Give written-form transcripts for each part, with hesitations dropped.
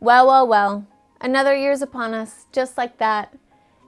Well, well, well, another year's upon us, just like that.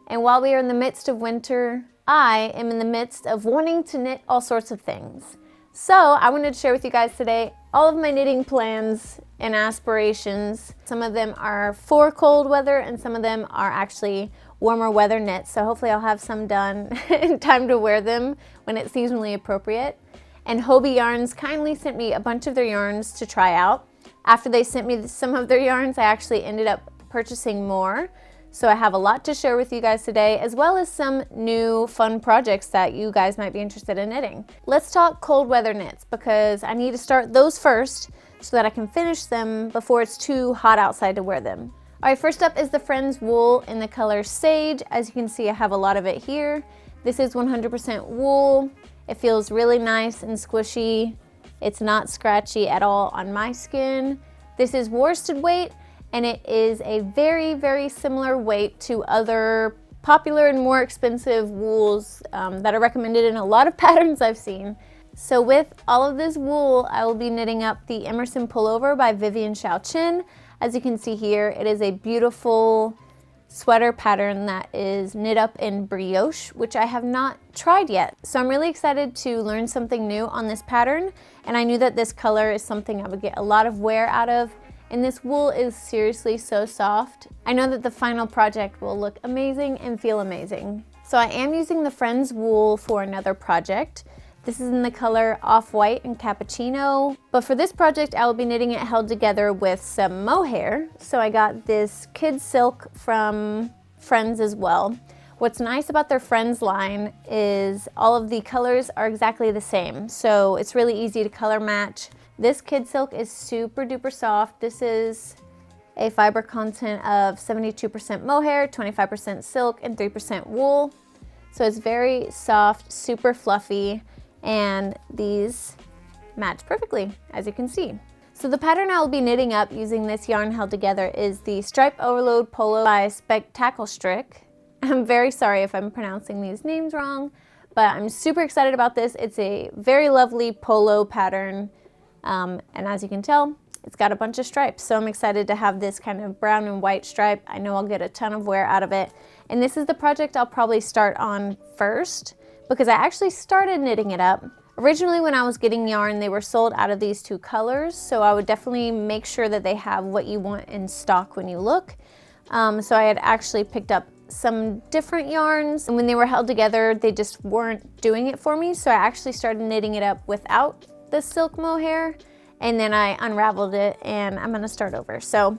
And while we are in the midst of winter, I am in the midst of wanting to knit all sorts of things. So I wanted to share with you guys today all of my knitting plans and aspirations. Some of them are for cold weather and some of them are actually warmer weather knits. So hopefully I'll have some done in time to wear them when it's seasonally appropriate. And Hobbii Yarns kindly sent me a bunch of their yarns to try out. After they sent me some of their yarns, I actually ended up purchasing more. So I have a lot to share with you guys today, as well as some new fun projects that you guys might be interested in knitting. Let's talk cold weather knits because I need to start those first so that I can finish them before it's too hot outside to wear them. All right, first up is the Friends wool in the color Sage. As you can see, I have a lot of it here. This is 100% wool. It feels really nice and squishy. It's not scratchy at all on my skin. This is worsted weight, and it is a very, very similar weight to other popular and more expensive wools that are recommended in a lot of patterns I've seen. So with all of this wool, I will be knitting up the Emerson Pullover by Vivian Xiao-Chin. As you can see here, it is a beautiful sweater pattern that is knit up in brioche, which I have not tried yet. So I'm really excited to learn something new on this pattern, and I knew that this color is something I would get a lot of wear out of, and this wool is seriously so soft. I know that the final project will look amazing and feel amazing. So I am using the Friends wool for another project. This is in the color Off-White and Cappuccino. But for this project, I will be knitting it held together with some mohair. So I got this kid silk from Friends as well. What's nice about their Friends line is all of the colors are exactly the same. So it's really easy to color match. This kid silk is super duper soft. This is a fiber content of 72% mohair, 25% silk, and 3% wool. So it's very soft, super fluffy. And these match perfectly, as you can see. So the pattern I will be knitting up using this yarn held together is the Stripe Overload Polo by Spectacle Strick. I'm very sorry if I'm pronouncing these names wrong, but I'm super excited about this. It's a very lovely polo pattern, and as you can tell, it's got a bunch of stripes. So I'm excited to have this kind of brown and white stripe. I know I'll get a ton of wear out of it. And this is the project I'll probably start on first, because I actually started knitting it up. Originally when I was getting yarn, they were sold out of these two colors, so I would definitely make sure that they have what you want in stock when you look. So I had actually picked up some different yarns, and when they were held together, they just weren't doing it for me, so I actually started knitting it up without the silk mohair, and then I unraveled it, and I'm gonna start over. So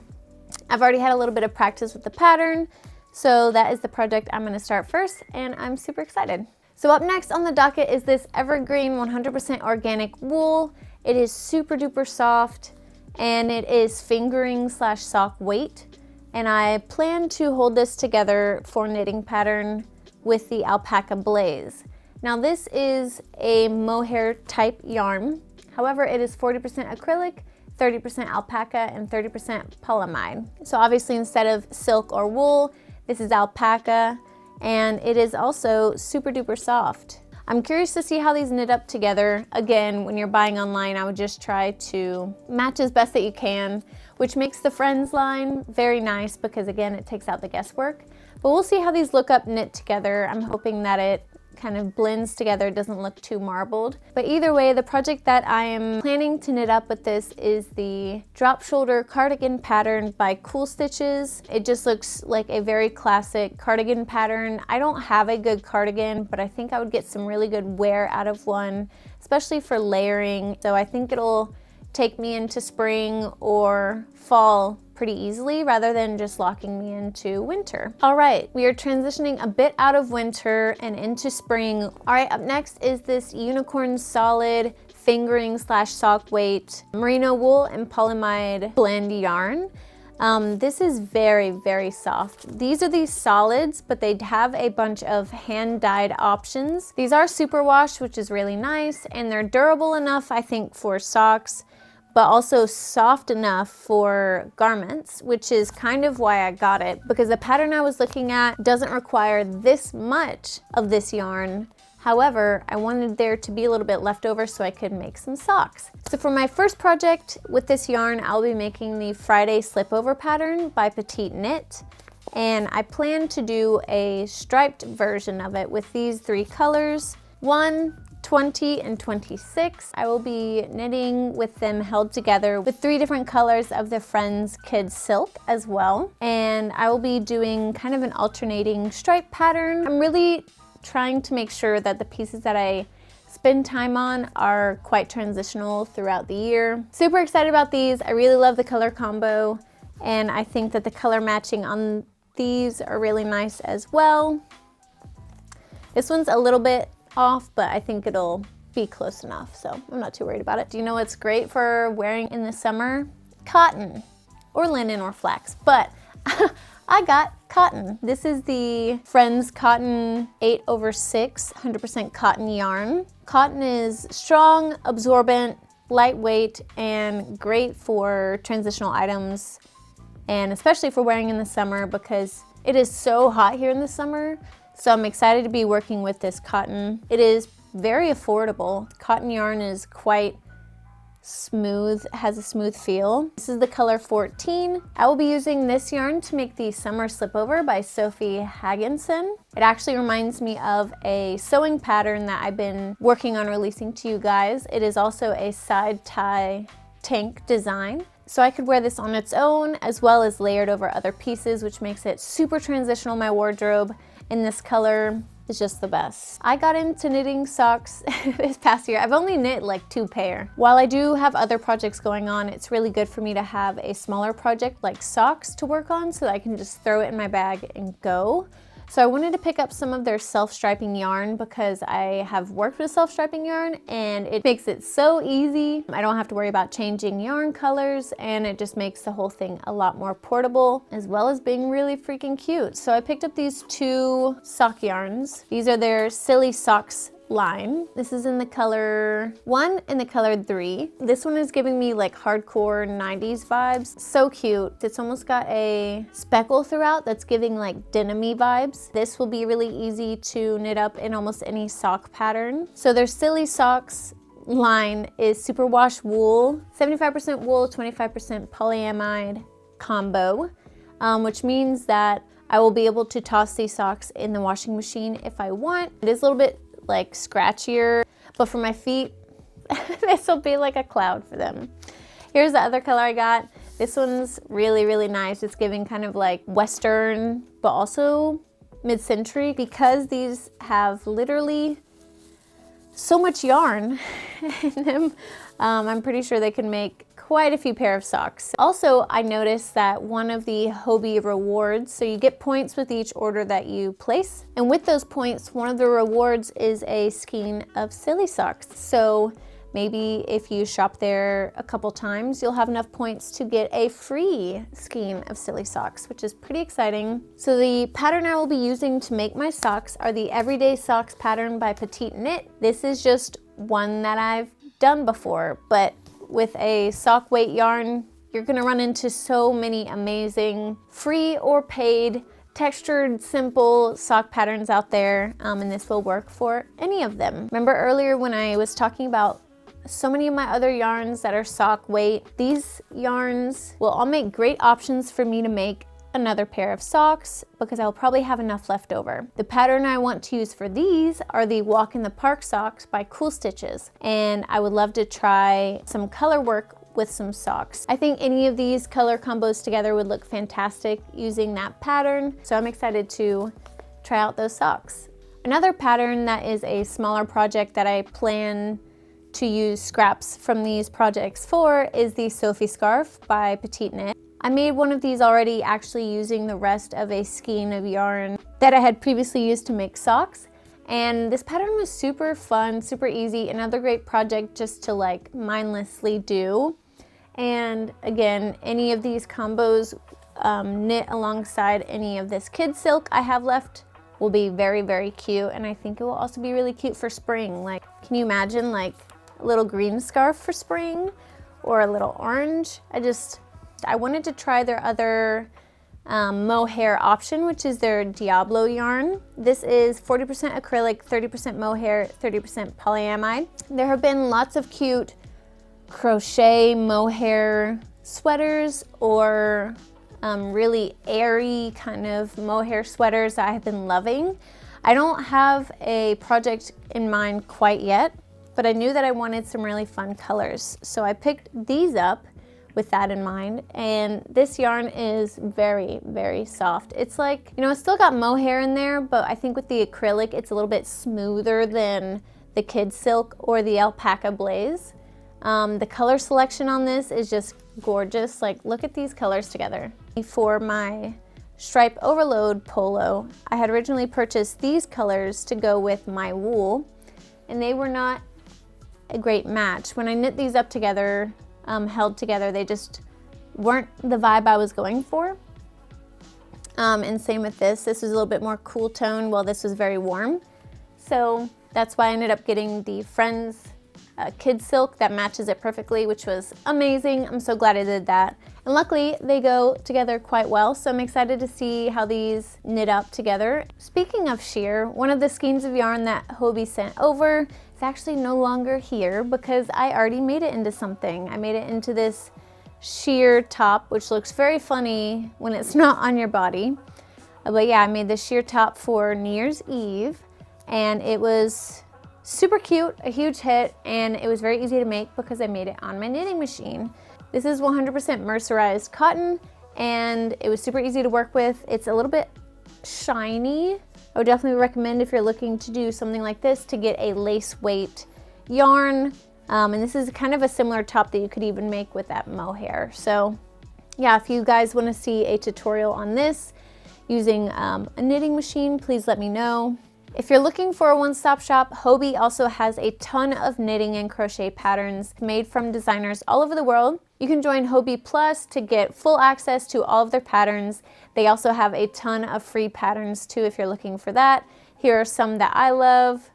I've already had a little bit of practice with the pattern, so that is the project I'm gonna start first, and I'm super excited. So up next on the docket is this Evergreen 100% organic wool. It is super duper soft and it is fingering / sock weight. And I plan to hold this together for knitting pattern with the Alpaca Blaze. Now this is a mohair type yarn. However, it is 40% acrylic, 30% alpaca, and 30% polyamide. So obviously instead of silk or wool, this is alpaca. And it is also super duper soft. I'm curious to see how these knit up together. Again, when you're buying online, I would just try to match as best that you can, which makes the Friends line very nice because again, it takes out the guesswork. But we'll see how these look up knit together. I'm hoping that it kind of blends together, doesn't look too marbled. But either way, the project that I am planning to knit up with this is the Drop Shoulder Cardigan pattern by Cool Stitches. It just looks like a very classic cardigan pattern. I don't have a good cardigan, but I think I would get some really good wear out of one, especially for layering. So I think it'll take me into spring or fall pretty easily rather than just locking me into winter. All right, we are transitioning a bit out of winter and into spring. All right, up next is this Unicorn Solid fingering / sock weight merino wool and polyamide blend yarn. This is very, very soft. These are these solids, but they have a bunch of hand-dyed options. These are superwash, which is really nice, and they're durable enough, I think, for socks, but also soft enough for garments, which is kind of why I got it, because the pattern I was looking at doesn't require this much of this yarn However, I wanted there to be a little bit left over so I could make some socks. So for my first project with this yarn, I'll be making the Friday Slipover pattern by Petite Knit. And I plan to do a striped version of it with these 3 colors, 1, 20, and 26. I will be knitting with them held together with 3 different colors of the Friends Kids Silk as well. And I will be doing kind of an alternating stripe pattern. I'm really trying to make sure that the pieces that I spend time on are quite transitional throughout the year. Super excited about these. I really love the color combo, and I think that the color matching on these are really nice as well. This one's a little bit off, but I think it'll be close enough, so I'm not too worried about it. Do you know what's great for wearing in the summer? Cotton or linen or flax, but I got cotton. This is the Friends Cotton 8/6 100% cotton yarn. Cotton is strong, absorbent, lightweight, and great for transitional items, and especially for wearing in the summer because it is so hot here in the summer. So I'm excited to be working with this cotton. It is very affordable. Cotton yarn is quite smooth, has a smooth feel. This is the color 14. I will be using this yarn to make the Summer Slipover by Sophie Hagginson. It actually reminds me of a sewing pattern that I've been working on releasing to you guys. It is also a side tie tank design. So I could wear this on its own as well as layered over other pieces, which makes it super transitional in my wardrobe. And this color is just the best. I got into knitting socks this past year. I've only knit like 2 pair. While I do have other projects going on, it's really good for me to have a smaller project like socks to work on so that I can just throw it in my bag and go. So I wanted to pick up some of their self-striping yarn because I have worked with self-striping yarn and it makes it so easy. I don't have to worry about changing yarn colors, and it just makes the whole thing a lot more portable as well as being really freaking cute. So I picked up these 2 sock yarns. These are their Silly Socks line. This is in the color 1 and the color 3. This one is giving me like hardcore 90s vibes. So cute. It's almost got a speckle throughout that's giving like denim-y vibes. This will be really easy to knit up in almost any sock pattern. So their Silly Socks line is superwash wool, 75% wool, 25% polyamide combo, which means that I will be able to toss these socks in the washing machine if I want. It is a little bit like scratchier, but for my feet, this will be like a cloud for them. Here's the other color I got. This one's really, really nice. It's giving kind of like Western, but also mid-century, because these have literally so much yarn in them. I'm pretty sure they can make quite a few pair of socks. Also, I noticed that one of the Hobbii rewards, so you get points with each order that you place, and with those points, one of the rewards is a skein of Silly Socks. So maybe if you shop there a couple times, you'll have enough points to get a free skein of Silly Socks, which is pretty exciting. So the pattern I will be using to make my socks are the Everyday Socks pattern by Petite Knit. This is just one that I've done before, but with a sock weight yarn, you're gonna run into so many amazing free or paid textured, simple sock patterns out there, and this will work for any of them. Remember earlier when I was talking about so many of my other yarns that are sock weight? These yarns will all make great options for me to make another pair of socks because I'll probably have enough left over. The pattern I want to use for these are the Walk in the Park socks by Cool Stitches, and I would love to try some color work with some socks. I think any of these color combos together would look fantastic using that pattern, so I'm excited to try out those socks. Another pattern that is a smaller project that I plan to use scraps from these projects for is the Sophie Scarf by Petite Knit. I made one of these already, actually using the rest of a skein of yarn that I had previously used to make socks. And this pattern was super fun, super easy, another great project just to like mindlessly do. And again, any of these combos knit alongside any of this kid silk I have left will be very, very cute. And I think it will also be really cute for spring. Like, can you imagine like a little green scarf for spring or a little orange? I wanted to try their other Mohair option, which is their Diablo yarn. This is 40% acrylic, 30% mohair, 30% polyamide. There have been lots of cute crochet mohair sweaters or really airy kind of mohair sweaters that I've been loving. I don't have a project in mind quite yet, but I knew that I wanted some really fun colors. So I picked these up with that in mind, and this yarn is very, very soft. It's like, you know, it's still got mohair in there, but I think with the acrylic, it's a little bit smoother than the kid silk or the alpaca blaze. The color selection on this is just gorgeous. Like, look at these colors together. For my stripe overload polo, I had originally purchased these colors to go with my wool, and they were not a great match. When I knit these up together, held together, they just weren't the vibe I was going for. And same with this. This was a little bit more cool tone, while this was very warm. So that's why I ended up getting the Friends kid silk that matches it perfectly, which was amazing. I'm so glad I did that. And luckily they go together quite well, so I'm excited to see how these knit up together. Speaking of sheer, one of the skeins of yarn that Hobbii sent over is actually no longer here because I already made it into something. I made it into this sheer top, which looks very funny when it's not on your body. But yeah, I made this sheer top for New Year's Eve, and it was super cute, a huge hit, and it was very easy to make because I made it on my knitting machine. This is 100% mercerized cotton, and it was super easy to work with. It's a little bit shiny. I would definitely recommend, if you're looking to do something like this, to get a lace weight yarn. And this is kind of a similar top that you could even make with that mohair. So yeah, if you guys want to see a tutorial on this using a knitting machine, please let me know. If you're looking for a one-stop shop, Hobbii also has a ton of knitting and crochet patterns made from designers all over the world. You can join Hobbii Plus to get full access to all of their patterns. They also have a ton of free patterns too if you're looking for that. Here are some that I love.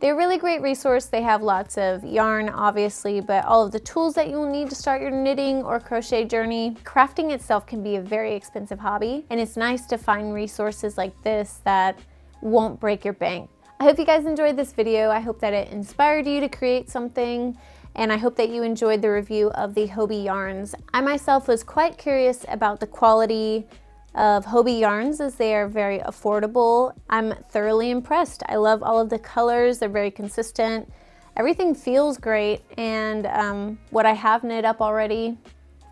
They're a really great resource. They have lots of yarn, obviously, but all of the tools that you'll need to start your knitting or crochet journey. Crafting itself can be a very expensive hobby, and it's nice to find resources like this that won't break your bank. I hope you guys enjoyed this video. I hope that it inspired you to create something, and I hope that you enjoyed the review of the Hobbii yarns. I myself was quite curious about the quality of Hobbii yarns, as they are very affordable. I'm thoroughly impressed. I love all of the colors. They're very consistent. Everything feels great, and what I have knit up already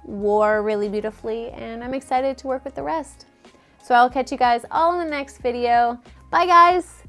wore really beautifully, and I'm excited to work with the rest. So I'll catch you guys all in the next video. Bye guys!